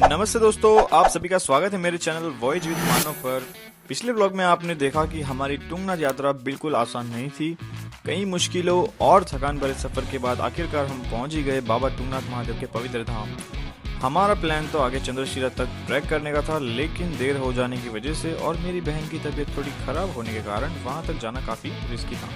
नमस्ते दोस्तों, आप सभी का स्वागत है मेरे चैनल वॉयज विद मानव पर। पिछले ब्लॉग में आपने देखा कि हमारी टुंगनाथ यात्रा बिल्कुल आसान नहीं थी। कई मुश्किलों और थकान भरे सफर के बाद आखिरकार हम पहुंच ही गए बाबा टुंगनाथ महादेव के पवित्र धाम। हमारा प्लान तो आगे चंद्रशिला तक ट्रैक करने का था, लेकिन देर हो जाने की वजह से और मेरी बहन की तबीयत थोड़ी खराब होने के कारण वहां तक जाना काफी रिस्की था।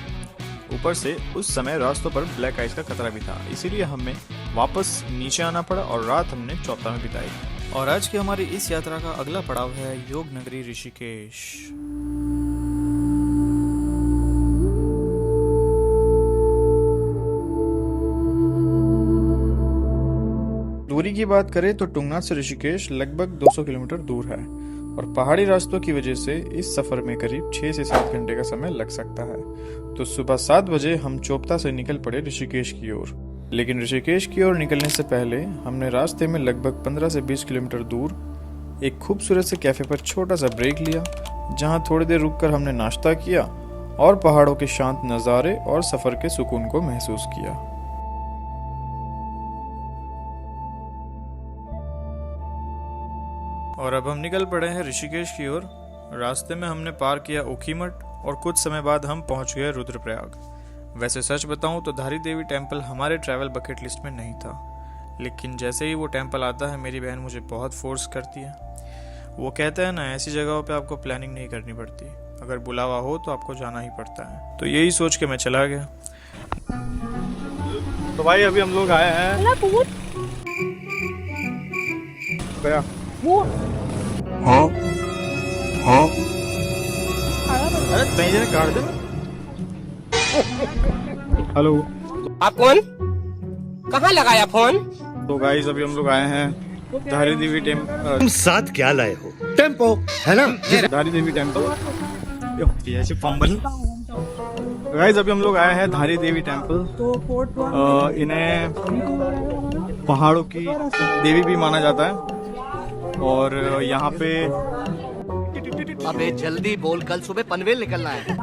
ऊपर से उस समय रास्तों पर ब्लैक आइस का खतरा भी था, इसीलिए हमें वापस नीचे आना पड़ा और रात हमने चौपता में बिताई। और आज की हमारी इस यात्रा का अगला पड़ाव है योग नगरी ऋषिकेश। दूरी की बात करें तो टुंगनाथ से ऋषिकेश लगभग 200 किलोमीटर दूर है और पहाड़ी रास्तों की वजह से इस सफर में करीब 6 से 7 घंटे का समय लग सकता है। तो सुबह 7 बजे हम चोपता से निकल पड़े ऋषिकेश की ओर। लेकिन ऋषिकेश की ओर निकलने से पहले हमने रास्ते में लगभग 15 से 20 किलोमीटर दूर एक खूबसूरत से कैफे पर छोटा सा ब्रेक लिया, जहां थोड़ी देर रुककर हमने नाश्ता किया और पहाड़ों के शांत नज़ारे और सफर के सुकून को महसूस किया। और अब हम निकल पड़े हैं ऋषिकेश की ओर। रास्ते में हमने पार किया ऊखीमठ और कुछ समय बाद हम पहुंच गए रुद्रप्रयाग। वैसे सच बताऊं तो धारी देवी टेम्पल हमारे ट्रैवल बकेट लिस्ट में नहीं था, लेकिन जैसे ही वो टेम्पल आता है मेरी बहन मुझे बहुत फोर्स करती है। वो कहता है ना, ऐसी जगहों पे आपको प्लानिंग नहीं करनी पड़ती, अगर बुलावा हो तो आपको जाना ही पड़ता है। तो यही सोच के मैं चला गया। तो भाई अभी हम लोग आए हैं गया। हाँ हाँ अरे तैयार काट दे। हेलो, आप कौन? कहाँ लगाया फोन? तो गाइस अभी हम लोग आए हैं धारी देवी टेम्पल। तुम साथ क्या लाए हो? टेम्पो है ना? धारी देवी टेम्पल। ऐसे फंबल। गाइस अभी हम लोग आए हैं धारी देवी टेम्पल। इन्हें पहाड़ों की देवी भी माना जाता है और यहाँ पे अबे जल्दी बोल, कल सुबह पनवेल निकलना है।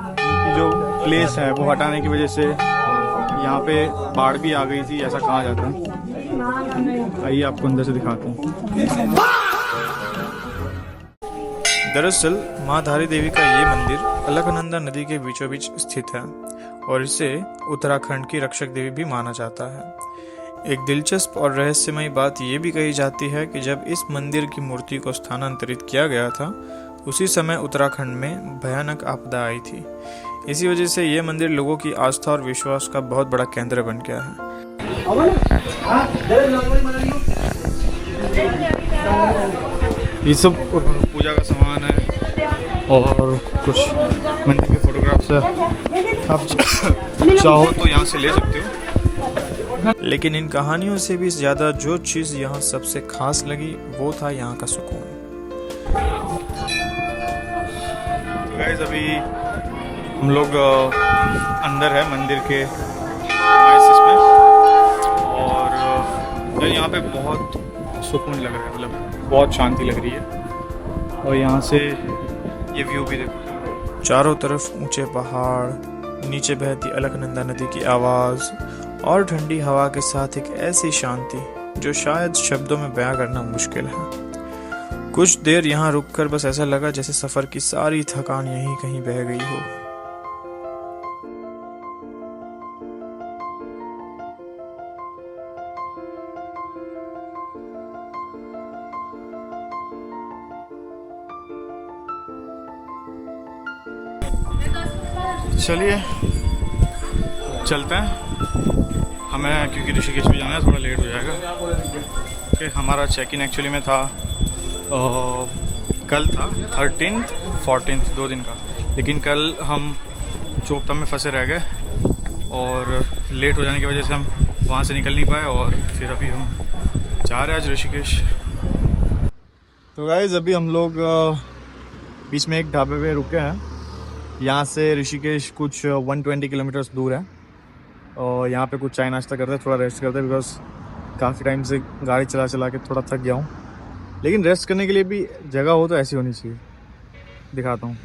जो प्लेस है वो हटाने की वजह से यहाँ पे बाढ़ भी आ गई थी, ऐसा कहा जाता है। आइए आपको अंदर से दिखाता हूँ। दरअसल माँ धारी देवी का ये मंदिर अलकनंदा नदी के बीचों बीच स्थित है और इसे उत्तराखंड की रक्षक देवी भी माना जाता है। एक दिलचस्प और रहस्यमयी बात ये भी कही जाती है कि जब इस मंदिर की मूर्ति को स्थानांतरित किया गया था, उसी समय उत्तराखंड में भयानक आपदा आई थी। इसी वजह से ये मंदिर लोगों की आस्था और विश्वास का बहुत बड़ा केंद्र बन गया है। ये सब पूजा का सामान है और कुछ मंदिर के फोटोग्राफ्स है। आप चाहो तो यहाँ से ले सकते हो। लेकिन इन कहानियों से भी ज्यादा जो चीज यहाँ सबसे खास लगी वो था यहाँ का सुकून। गाइस अभी हम लोग अंदर है मंदिर के आइसिस में और यहाँ पे बहुत सुकून लग रहा है, मतलब बहुत शांति लग रही है। और यहाँ से ये व्यू भी देखो, चारों तरफ ऊंचे पहाड़, नीचे बहती अलकनंदा नदी की आवाज़ और ठंडी हवा के साथ एक ऐसी शांति जो शायद शब्दों में बयां करना मुश्किल है। कुछ देर यहाँ रुककर बस ऐसा लगा जैसे सफर की सारी थकान यहीं कहीं बह गई हो। चलिए चलते हैं, हमें क्योंकि ऋषिकेश भी जाना है, थोड़ा लेट हो जाएगा। ओके, हमारा चेक इन एक्चुअली में था कल था 13th 14th 2 दिन का, लेकिन कल हम चोपता में फंसे रह गए और लेट हो जाने की वजह से हम वहाँ से निकल नहीं पाए और फिर अभी हम जा रहे हैं आज ऋषिकेश। तो गाइस अभी हम लोग बीच में एक ढाबे पे रुके हैं। यहाँ से ऋषिकेश कुछ 120 किलोमीटर्स दूर है और यहाँ पे कुछ चाय नाश्ता करते हैं, थोड़ा रेस्ट करते हैं, बिकॉज काफ़ी टाइम से गाड़ी चला चला के थोड़ा थक गया हूँ। लेकिन रेस्ट करने के लिए भी जगह हो तो ऐसी होनी चाहिए। दिखाता हूँ।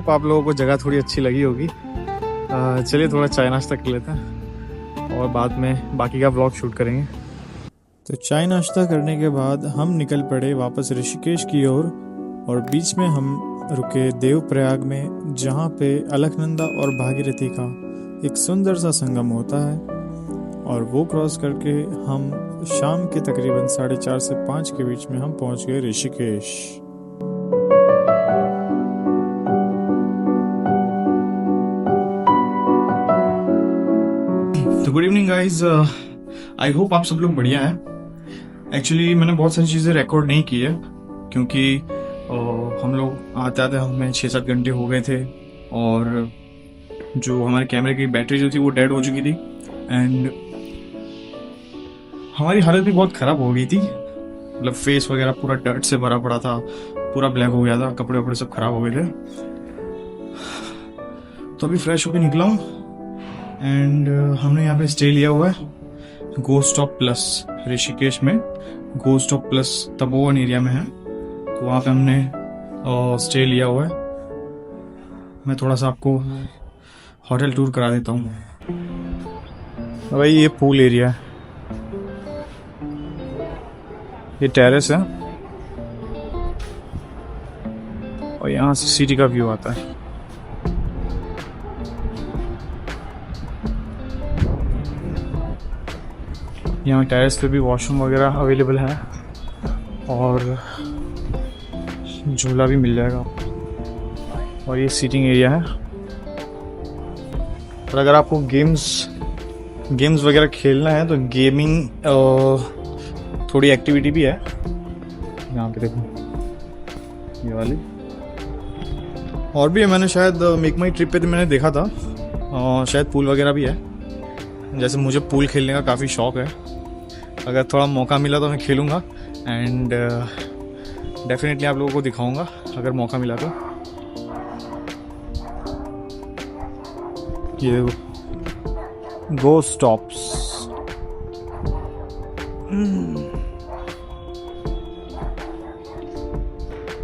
होप आप लोगों को जगह थोड़ी अच्छी लगी होगी। चलिए थोड़ा चाय नाश्ता कर लेते हैं और बाद में बाकी का व्लॉग शूट करेंगे। तो चाय नाश्ता करने के बाद हम निकल पड़े वापस ऋषिकेश की ओर और बीच में हम रुके देवप्रयाग में, जहाँ पे अलकनंदा और भागीरथी का एक सुंदर सा संगम होता है और वो क्रॉस करके हम शाम के तकरीबन 4:30 से 5 के बीच में हम पहुँच गए ऋषिकेश। तो good evening guys, I hope आप सब लोग बढ़िया हैं। एक्चुअली मैंने बहुत सारी चीज़ें रिकॉर्ड नहीं की है क्योंकि हम लोग आते आते हमें 6-7 घंटे हो गए थे और जो हमारे कैमरे की बैटरी जो थी वो डेड हो चुकी थी एंड हमारी हालत भी बहुत ख़राब हो गई थी। मतलब फेस वगैरह पूरा डर्ट से भरा पड़ा था, पूरा ब्लैक हो गया था, कपड़े वपड़े सब खराब हो गए थे। तो अभी फ्रेश होकर निकला हूँ एंड हमने यहाँ पे स्टे लिया हुआ है गोस्ट ऑफ प्लस ऋषिकेश में। Ghost of plus Tapovan area में है, तो वहाँ पे हमने स्टे लिया हुआ है। मैं थोड़ा सा आपको होटल टूर करा देता हूँ। भाई ये पूल एरिया है, ये टेरेस है और यहाँ से सिटी का व्यू आता है। यहाँ टेरेस पे भी वॉशरूम वगैरह अवेलेबल है और झूला भी मिल जाएगा और ये सीटिंग एरिया है। और अगर आपको गेम्स वगैरह खेलना है तो गेमिंग थोड़ी एक्टिविटी भी है। यहाँ पे देखो ये वाली और भी है। मैंने शायद मेक माई ट्रिप पे तो मैंने देखा था, शायद पूल वगैरह भी है। जैसे मुझे पूल खेलने का काफ़ी शौक है, अगर थोड़ा मौका मिला तो मैं खेलूँगा एंड डेफिनेटली आप लोगों को दिखाऊंगा अगर मौका मिला तो। ये देखो गो स्टॉप्स।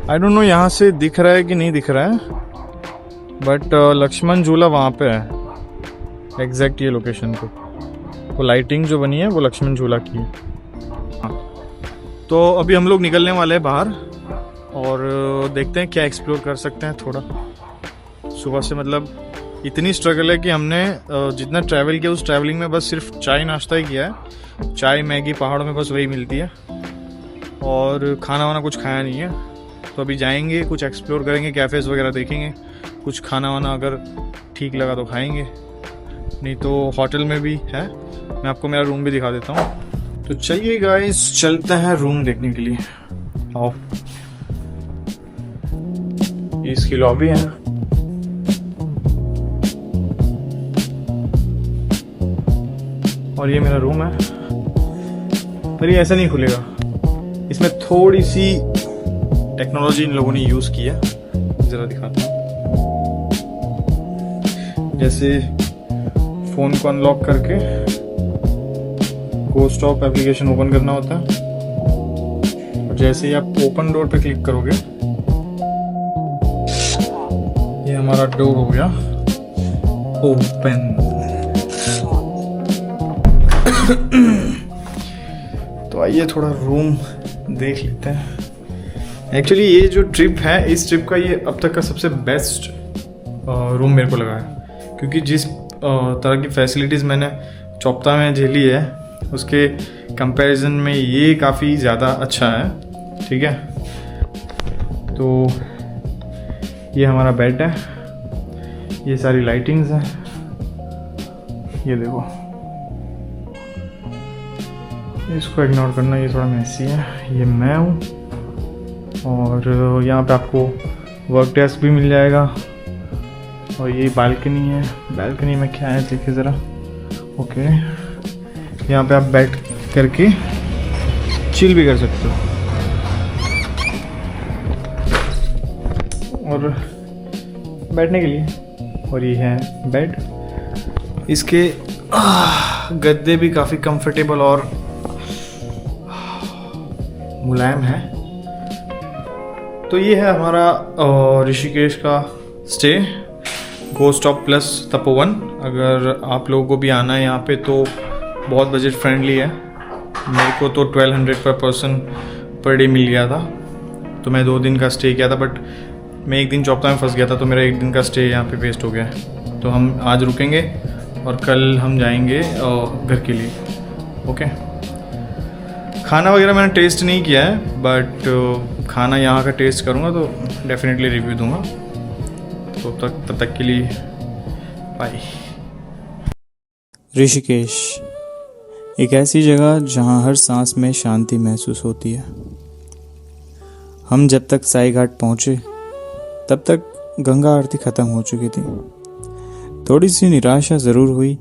आई डोंट नो यहाँ से दिख रहा है कि नहीं दिख रहा है, बट लक्ष्मण झूला वहाँ पे है एग्जैक्ट ये लोकेशन पे। वो लाइटिंग जो बनी है वो लक्ष्मण झूला की है। तो अभी हम लोग निकलने वाले हैं बाहर और देखते हैं क्या एक्सप्लोर कर सकते हैं। थोड़ा सुबह से मतलब इतनी स्ट्रगल है कि हमने जितना ट्रैवल किया उस ट्रैवलिंग में बस सिर्फ चाय नाश्ता ही किया है। चाय मैगी पहाड़ों में बस वही मिलती है और खाना वाना कुछ खाया नहीं है। तो अभी जाएंगे, कुछ एक्सप्लोर करेंगे, कैफ़ेज़ वगैरह देखेंगे, कुछ खाना वाना अगर ठीक लगा तो खाएंगे, नहीं तो होटल में भी है। मैं आपको मेरा रूम भी दिखा देता हूँ। तो चलिए गाइस चलते हैं रूम देखने के लिए। आओ, इसकी लॉबी है। और ये मेरा रूम है, पर ये ऐसा नहीं खुलेगा। इसमें थोड़ी सी टेक्नोलॉजी इन लोगों ने यूज की है, जरा दिखाता हूँ। जैसे फोन को अनलॉक करके गो स्टॉप एप्लीकेशन ओपन करना होता है और जैसे ही आप ओपन डोर पे क्लिक करोगे, ये हमारा डोर हो गया ओपन। तो आइए थोड़ा रूम देख लेते हैं। एक्चुअली ये जो ट्रिप है, इस ट्रिप का ये अब तक का सबसे बेस्ट रूम मेरे को लगा है, क्योंकि जिस तरह की फैसिलिटीज़ मैंने चोपता में झेली है उसके कंपैरिजन में ये काफ़ी ज़्यादा अच्छा है। ठीक है, तो ये हमारा बेड है, ये सारी लाइटिंग्स हैं, ये देखो, इसको इग्नोर करना, ये थोड़ा मैसी है। ये मैं हूँ और यहाँ पे आपको वर्क डेस्क भी मिल जाएगा और ये बालकनी है। बालकनी में क्या है देखिए ज़रा। ओके, यहाँ पे आप बैठ करके चिल भी कर सकते हो और बैठने के लिए। और ये है बेड, इसके गद्दे भी काफ़ी कंफर्टेबल और मुलायम है। तो ये है हमारा ऋषिकेश का stay ghost of plus Tapovan. अगर आप लोगों को भी आना है यहाँ पे तो बहुत बजट फ्रेंडली है। मेरे को तो 1200 पर पर्सन पर डे मिल गया था, तो मैं 2 दिन का स्टे किया था, बट मैं एक दिन चौपता में फंस गया था, तो मेरा 1 दिन का स्टे यहाँ पे वेस्ट हो गया है। तो हम आज रुकेंगे और कल हम जाएंगे घर के लिए। ओके, खाना वगैरह मैंने टेस्ट नहीं किया है, बट खाना यहाँ का टेस्ट करूँगा तो डेफिनेटली रिव्यू दूँगा। तो तब तक के लिए बाय। ऋषिकेश एक ऐसी जगह जहाँ हर सांस में शांति महसूस होती है। हम जब तक साई घाट पहुँचे तब तक गंगा आरती ख़त्म हो चुकी थी। थोड़ी सी निराशा ज़रूर हुई,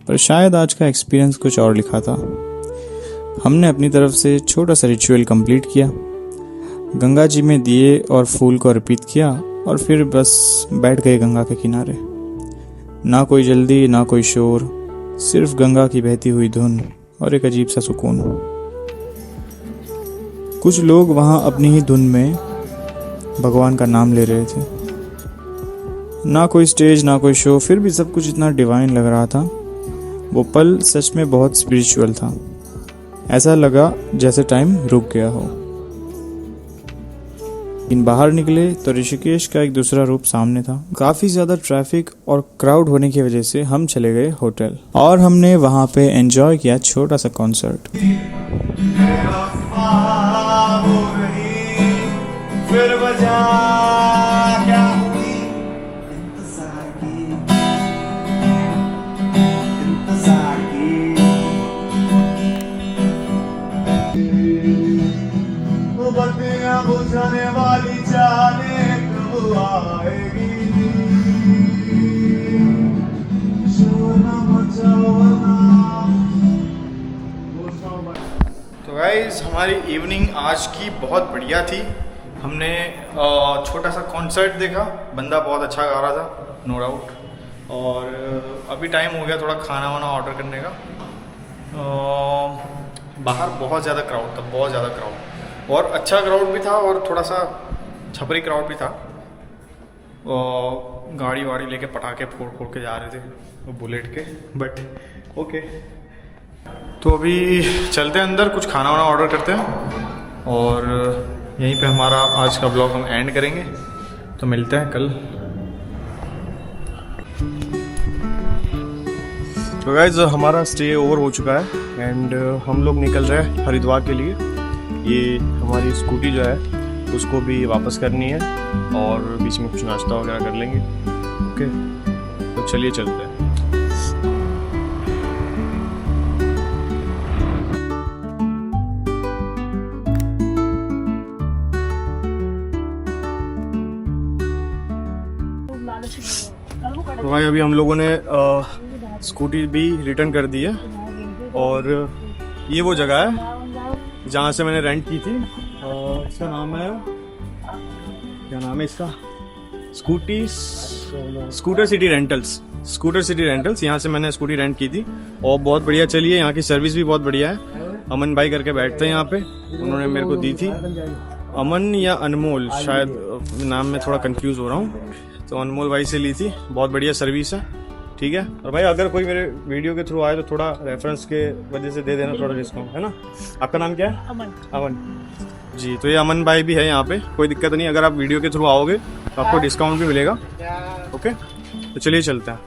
पर शायद आज का एक्सपीरियंस कुछ और लिखा था। हमने अपनी तरफ से छोटा सा रिचुअल कंप्लीट किया, गंगा जी में दिए और फूल को अर्पित किया और फिर बस बैठ गए गंगा के किनारे। ना कोई जल्दी, ना कोई शोर, सिर्फ गंगा की बहती हुई धुन और एक अजीब सा सुकून। कुछ लोग वहाँ अपनी ही धुन में भगवान का नाम ले रहे थे। ना कोई स्टेज, ना कोई शो, फिर भी सब कुछ इतना डिवाइन लग रहा था। वो पल सच में बहुत स्पिरिचुअल था। ऐसा लगा जैसे टाइम रुक गया हो। इन बाहर निकले तो ऋषिकेश का एक दूसरा रूप सामने था। काफ़ी ज़्यादा ट्रैफिक और क्राउड होने की वजह से हम चले गए होटल और हमने वहाँ पे एंजॉय किया छोटा सा कॉन्सर्ट। बुझाने वाली जाने कब आएगी, तो गाइस हमारी इवनिंग आज की बहुत बढ़िया थी। हमने छोटा सा कॉन्सर्ट देखा, बंदा बहुत अच्छा गा रहा था, नो डाउट। और अभी टाइम हो गया थोड़ा खाना वाना ऑर्डर करने का। बाहर बहुत ज़्यादा क्राउड था, बहुत ज़्यादा क्राउड, और अच्छा क्राउड भी था और थोड़ा सा छपरी क्राउड भी था। गाड़ी वाड़ी लेके पटाखे फोड़ फोड़ के जा रहे थे वो बुलेट के, बट ओके। तो अभी चलते हैं अंदर, कुछ खाना वाना ऑर्डर करते हैं और यहीं पे हमारा आज का ब्लॉग हम एंड करेंगे। तो मिलते हैं कल। तो गाइस हमारा स्टे ओवर हो चुका है एंड हम लोग निकल रहे हैं हरिद्वार के लिए। ये हमारी स्कूटी जो है उसको भी वापस करनी है और बीच में कुछ नाश्ता वगैरह कर लेंगे। ओके, तो चलिए चलते हैं। तो भाई अभी हम लोगों ने स्कूटी भी रिटर्न कर दी है और ये वो जगह है जहाँ से मैंने रेंट की थी। इसका नाम है, क्या नाम है इसका, स्कूटर सिटी रेंटल्स। यहाँ से मैंने स्कूटी रेंट की थी और बहुत बढ़िया चली है। यहाँ की सर्विस भी बहुत बढ़िया है। अमन भाई करके बैठते हैं यहाँ पे, उन्होंने मेरे को दी थी। अमन या अनमोल, शायद नाम में थोड़ा कंफ्यूज हो रहा हूँ, तो अनमोल भाई से ली थी। बहुत बढ़िया सर्विस है, ठीक है। और भाई अगर कोई मेरे वीडियो के थ्रू आए तो थोड़ा रेफरेंस के वजह से दे देना थोड़ा डिस्काउंट, है ना। आपका नाम क्या है? अमन जी। तो ये अमन भाई भी है यहाँ पे, कोई दिक्कत नहीं। अगर आप वीडियो के थ्रू आओगे तो आपको डिस्काउंट भी मिलेगा। ओके, तो चलिए चलते हैं।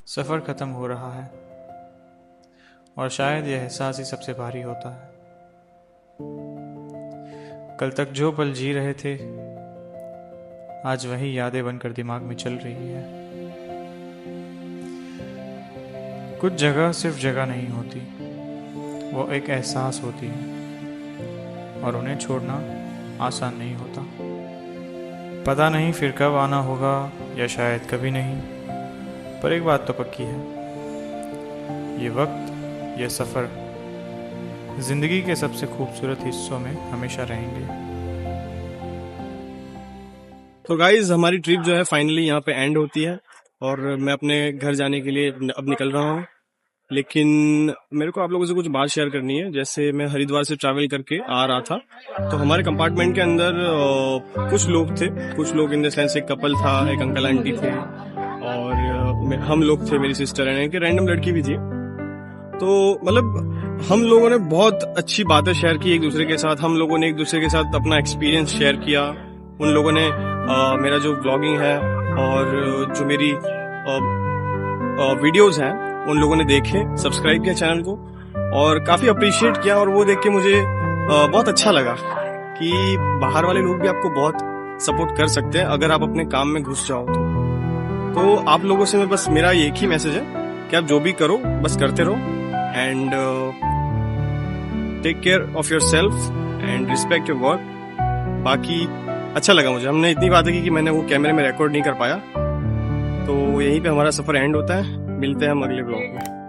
सफ़र ख़त्म हो रहा है और शायद यह एहसास ही सबसे भारी होता है। कल तक जो पल जी रहे थे आज वही यादें बनकर दिमाग में चल रही है। कुछ जगह सिर्फ जगह नहीं होती, वो एक एहसास होती है और उन्हें छोड़ना आसान नहीं होता। पता नहीं फिर कब आना होगा या शायद कभी नहीं, पर एक बात तो पक्की है, ये वक्त, ये सफ़र ज़िंदगी के सबसे खूबसूरत हिस्सों में हमेशा रहेंगे। तो गाइज हमारी ट्रिप जो है फाइनली यहाँ पे एंड होती है और मैं अपने घर जाने के लिए अब निकल रहा हूँ। लेकिन मेरे को आप लोगों से कुछ बात शेयर करनी है। जैसे मैं हरिद्वार से ट्रैवल करके आ रहा था, तो हमारे कंपार्टमेंट के अंदर कुछ लोग थे, कुछ लोग इन द सेंस एक कपल था, एक अंकल आंटी थे और हम लोग थे, मेरी सिस्टर है, एक रैंडम लड़की भी थी। तो मतलब हम लोगों ने बहुत अच्छी बातें शेयर की एक दूसरे के साथ, हम लोगों ने एक दूसरे के साथ अपना एक्सपीरियंस शेयर किया। उन लोगों ने मेरा जो ब्लॉगिंग है और जो मेरी वीडियोस हैं उन लोगों ने देखे, सब्सक्राइब किया चैनल को और काफी अप्रिशिएट किया। और वो देख के मुझे बहुत अच्छा लगा कि बाहर वाले लोग भी आपको बहुत सपोर्ट कर सकते हैं अगर आप अपने काम में घुस जाओ तो आप लोगों से मैं बस मेरा एक ही मैसेज है कि आप जो भी करो बस करते रहो and take care of yourself and respect your work. बाकी अच्छा लगा मुझे, हमने इतनी बातें की कि मैंने वो कैमरे में रिकॉर्ड नहीं कर पाया। तो यहीं पे हमारा सफर एंड होता है, मिलते हैं हम अगले ब्लॉग में।